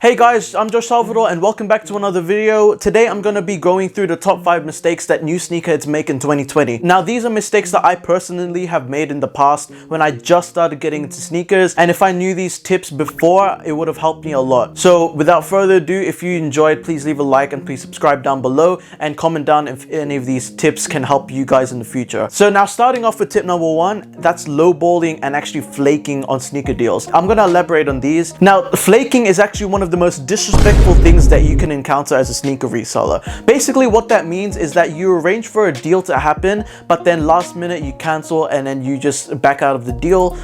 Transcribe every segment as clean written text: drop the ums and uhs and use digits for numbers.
Hey guys, I'm Salvador and welcome back to another video. Today I'm going to be going through the top 5 mistakes that new sneakerheads make in 2020. Now these are mistakes that I personally have made in the past when I just started getting into sneakers, and if I knew these tips before, it would have helped me a lot. So without further ado, if you enjoyed, please leave a like and please subscribe down below and comment down if any of these tips can help you guys in the future. So now starting off with tip number 1, that's lowballing and actually flaking on sneaker deals. I'm going to elaborate on these. Now flaking is actually one of the most disrespectful things that you can encounter as a sneaker reseller. Basically what that means is that you arrange for a deal to happen, but then last minute you cancel and then you just back out of the deal.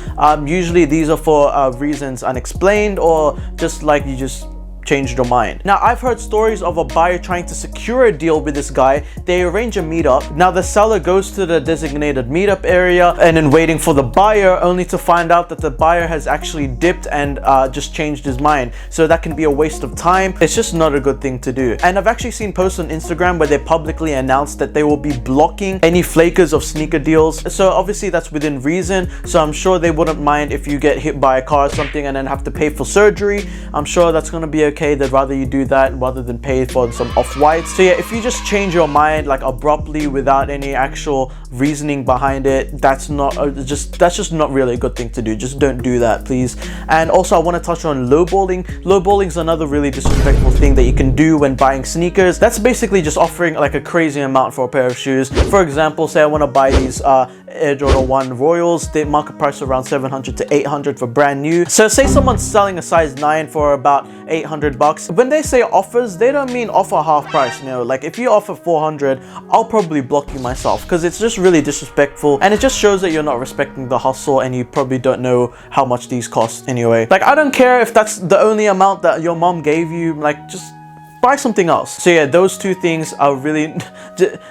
Usually these are for reasons unexplained, or just like you just changed your mind. Now I've heard stories of a buyer trying to secure a deal with this guy. They arrange a meetup. Now the seller goes to the designated meetup area and then waiting for the buyer, only to find out that the buyer has actually dipped and just changed his mind. So that can be a waste of time. It's just not a good thing to do. And I've actually seen posts on Instagram where they publicly announced that they will be blocking any flakers of sneaker deals. So obviously that's within reason. So I'm sure they wouldn't mind if you get hit by a car or something and then have to pay for surgery. I'm sure that's going to be okay. They'd rather you do that rather than pay for some off-whites. So yeah, if you just change your mind like abruptly without any actual reasoning behind it, that's just not really a good thing to do. Just don't do that, please. And also I want to touch on lowballing. Lowballing is another really disrespectful thing that you can do when buying sneakers. That's basically just offering like a crazy amount for a pair of shoes. For example, say I want to buy these Air Jordan 1 Royals. They market price around 700 to 800 for brand new. So say someone's selling a size 9 for about 800 bucks. When they say offers, they don't mean offer half price, you know. Like if you offer 400, I'll probably block you myself, because it's just really disrespectful and it just shows that you're not respecting the hustle and you probably don't know how much these cost anyway. Like I don't care if that's the only amount that your mom gave you, like just buy something else. So yeah, those two things are really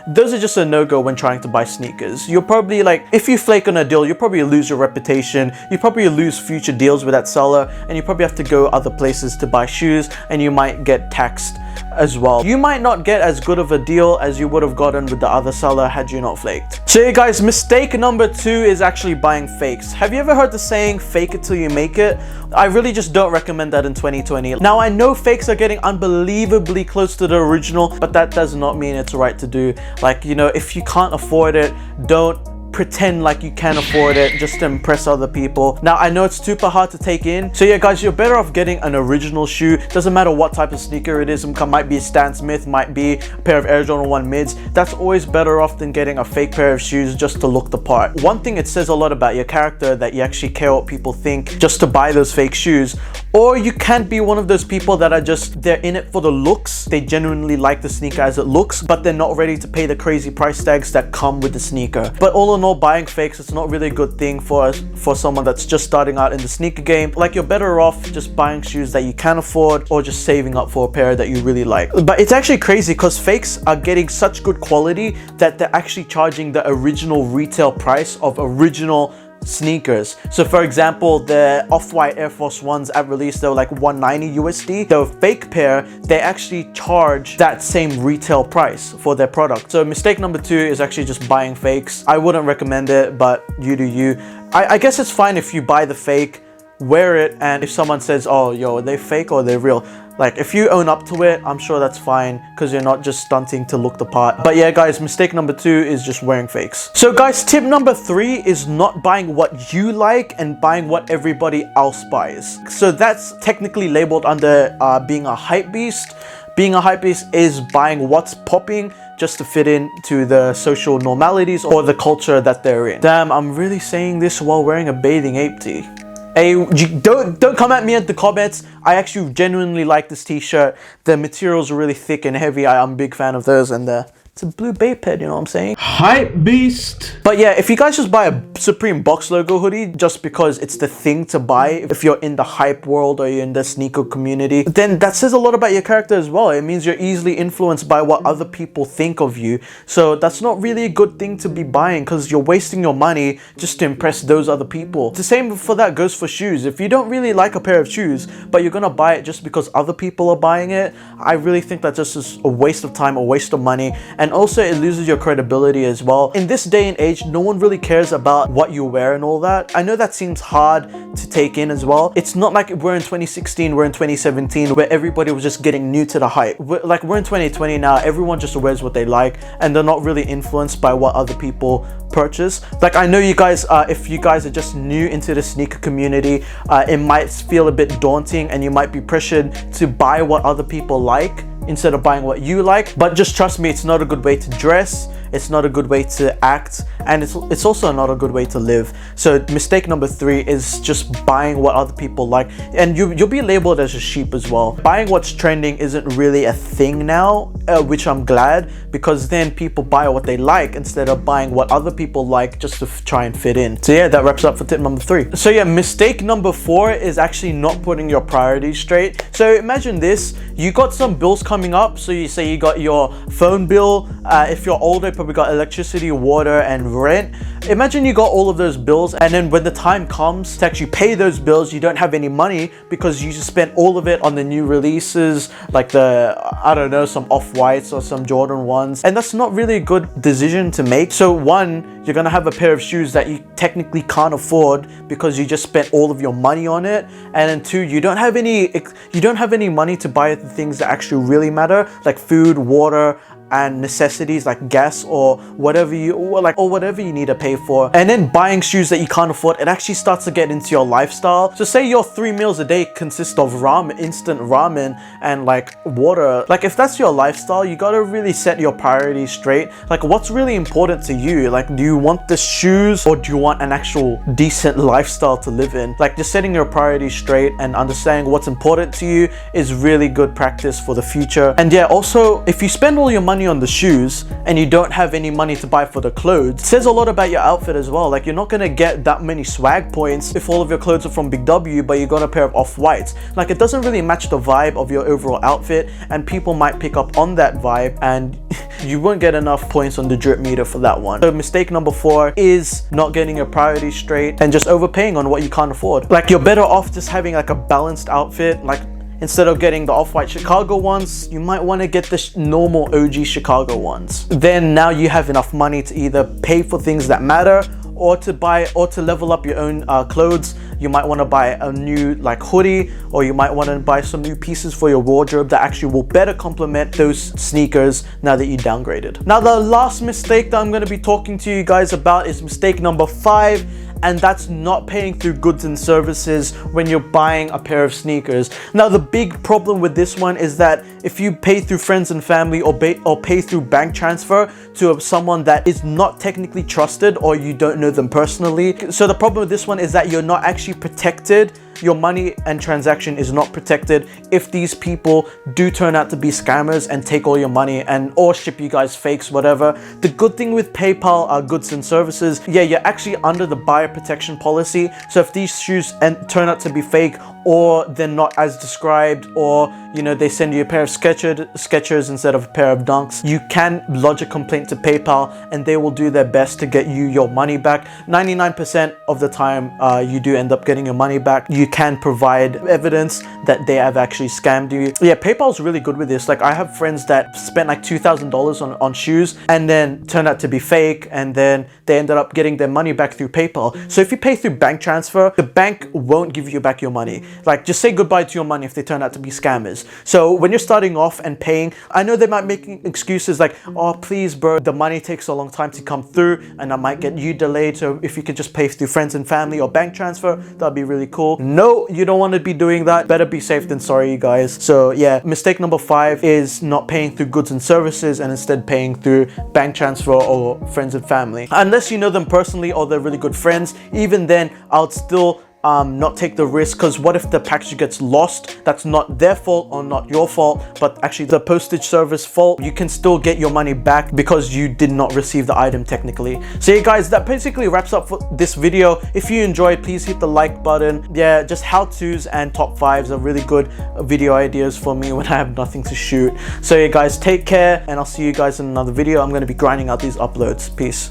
those are just a no-go when trying to buy sneakers. You'll probably, like, if you flake on a deal, you'll probably lose your reputation, you probably lose future deals with that seller, and you probably have to go other places to buy shoes, and you might get taxed as well. You might not get as good of a deal as you would have gotten with the other seller had you not flaked. So yeah guys, mistake number 2 is actually buying fakes. Have you ever heard the saying, fake it till you make it? I really just don't recommend that in 2020. Now I know fakes are getting unbelievably close to the original, but that does not mean it's right to do. Like, you know, if you can't afford it, don't pretend like you can afford it just to impress other people. Now I know it's super hard to take in, so yeah guys, you're better off getting an original shoe. Doesn't matter what type of sneaker it is. It might be a Stan Smith, might be a pair of Air Jordan 1 mids. That's always better off than getting a fake pair of shoes just to look the part. One thing, it says a lot about your character that you actually care what people think just to buy those fake shoes. Or you can't be one of those people that are just, they're in it for the looks. They genuinely like the sneaker as it looks, but they're not ready to pay the crazy price tags that come with the sneaker. But all in all, buying fakes, it's not really a good thing for someone that's just starting out in the sneaker game. Like, you're better off just buying shoes that you can afford, or just saving up for a pair that you really like. But it's actually crazy because fakes are getting such good quality that they're actually charging the original retail price of original sneakers. So for example, the off-white Air Force Ones at release, they were like 190 USD. The fake pair, they actually charge that same retail price for their product. So mistake number 2 is actually just buying fakes. I wouldn't recommend it, but you do you. I guess it's fine if you buy the fake, wear it, and if someone says, oh yo, are they fake or are they real? Like, if you own up to it, I'm sure that's fine, because you're not just stunting to look the part. But yeah guys, mistake number 2 is just wearing fakes. So guys, tip number 3 is not buying what you like and buying what everybody else buys. So that's technically labeled under being a hype beast. Being a hype beast is buying what's popping just to fit into the social normalities or the culture that they're in. Damn, I'm really saying this while wearing a bathing ape tee. Hey, don't come at me at the comments. I actually genuinely like this t-shirt. The materials are really thick and heavy. I'm a big fan of those, and it's a blue babe head, you know what I'm saying? Hype beast. But yeah, if you guys just buy a Supreme box logo hoodie just because it's the thing to buy, if you're in the hype world or you're in the sneaker community, then that says a lot about your character as well. It means you're easily influenced by what other people think of you. So that's not really a good thing to be buying, because you're wasting your money just to impress those other people. The same for that goes for shoes. If you don't really like a pair of shoes, but you're gonna buy it just because other people are buying it, I really think that just is a waste of time, a waste of money. And and also it loses your credibility as well. In this day and age, no one really cares about what you wear and all that. I know that seems hard to take in as well. It's not like we're in 2016, we're in 2017, where everybody was just getting new to the hype. We're in 2020 now. Everyone just wears what they like, and they're not really influenced by what other people purchase. Like, I know you guys, if you guys are just new into the sneaker community, it might feel a bit daunting, and you might be pressured to buy what other people like instead of buying what you like. But just trust me, it's not a good way to dress, it's not a good way to act, and it's also not a good way to live. So mistake number 3 is just buying what other people like, and you'll be labeled as a sheep as well. Buying what's trending isn't really a thing now, which I'm glad, because then people buy what they like instead of buying what other people like just to try and fit in. So yeah, that wraps up for tip number 3. So yeah, mistake number 4 is actually not putting your priorities straight. So imagine this, you got some bills coming up. So you say you got your phone bill, if you're older, you probably got electricity, water, and rent. Imagine you got all of those bills, and then when the time comes to actually pay those bills, you don't have any money because you just spent all of it on the new releases, like I don't know, some Off-Whites or some Jordan 1s, and that's not really a good decision to make. So one, you're gonna have a pair of shoes that you technically can't afford because you just spent all of your money on it, and then 2, you don't have any money to buy the things that actually really matter, like food, water, and necessities like gas or whatever you need to pay for. And then buying shoes that you can't afford, it actually starts to get into your lifestyle. So say your 3 meals a day consist of ramen, instant ramen, and like water. Like, if that's your lifestyle, you gotta really set your priorities straight. Like, what's really important to you? Like, do you want the shoes, or do you want an actual decent lifestyle to live in? Like, just setting your priorities straight and understanding what's important to you is really good practice for the future. And yeah, also, if you spend all your money on the shoes and you don't have any money to buy for the clothes, it says a lot about your outfit as well. Like, you're not gonna get that many swag points if all of your clothes are from Big W, but you got a pair of Off-Whites. Like, it doesn't really match the vibe of your overall outfit, and people might pick up on that vibe, and you won't get enough points on the drip meter for that one. So mistake number 4 is not getting your priorities straight and just overpaying on what you can't afford. Like, you're better off just having like a balanced outfit. Like, instead of getting the Off-White Chicago ones, you might want to get the normal OG Chicago ones. Then now you have enough money to either pay for things that matter, or to buy, or to level up your own clothes. You might want to buy a new like hoodie, or you might want to buy some new pieces for your wardrobe that actually will better complement those sneakers now that you downgraded. Now, the last mistake that I'm going to be talking to you guys about is mistake number 5, and that's not paying through goods and services when you're buying a pair of sneakers. Now, the big problem with this one is that if you pay through friends and family, or pay through bank transfer to someone that is not technically trusted, or you don't know them personally. So the problem with this one is that you're not actually protected. Your money and transaction is not protected if these people do turn out to be scammers and take all your money or ship you guys fakes, whatever. The good thing with PayPal are goods and services. Yeah, you're actually under the buyer protection policy. So if these shoes turn out to be fake, or they're not as described, or you know, they send you a pair of Skechers instead of a pair of Dunks, you can lodge a complaint to PayPal, and they will do their best to get you your money back. 99% of the time, you do end up getting your money back. You can provide evidence that they have actually scammed you. Yeah, PayPal's really good with this. Like, I have friends that spent like $2,000 on shoes, and then turned out to be fake, and then they ended up getting their money back through PayPal. So if you pay through bank transfer, the bank won't give you back your money. Like, just say goodbye to your money if they turn out to be scammers. So when you're starting off and paying, I know they might make excuses like, oh, please bro, the money takes a long time to come through and I might get you delayed, so if you could just pay through friends and family or bank transfer, that'd be really cool. No, you don't want to be doing that. Better be safe than sorry, you guys. So yeah, mistake number 5 is not paying through goods and services, and instead paying through bank transfer or friends and family. Unless you know them personally or they're really good friends, even then I would still not take the risk, because what if the package gets lost? That's not their fault or not your fault, but actually the postage service fault. You can still get your money back because you did not receive the item technically. So yeah guys, that basically wraps up for this video. If you enjoyed, please hit the like button. Yeah, just how-tos and top 5s are really good video ideas for me when I have nothing to shoot. So yeah guys, take care, and I'll see you guys in another video. I'm going to be grinding out these uploads. Peace.